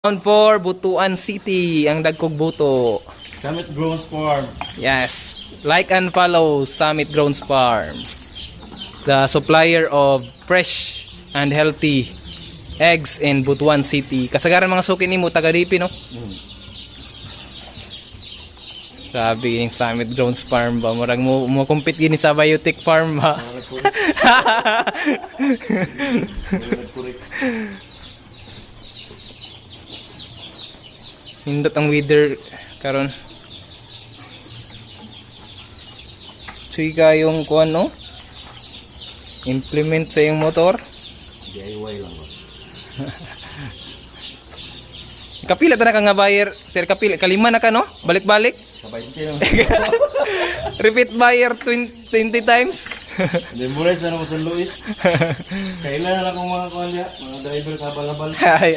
Round 4, Butuan City, ang dagkog buto. Summit Grows Farm. Yes, like and follow Summit Grounds Farm, the supplier of fresh and healthy eggs in Butuan City. Kasagaran mga suki nimo taga Dipi, no? Grabe yung Summit Grounds Farm ba? Murag mo compete gini sa Biotic Farm ba? Hindot ang weather karon. Sige yung kuan, no? Implement sa yung motor. DIY lang ba? Kapila ta na ka nga buyer, sir, kapila kalima na ka, no? Balik-balik. Sabay din lang. Repeat buyer 20 times. Hindi mo rin sa San Luis. Kailan na lang kung mga kuhan niya, mga driver sa habal-habal. Ay,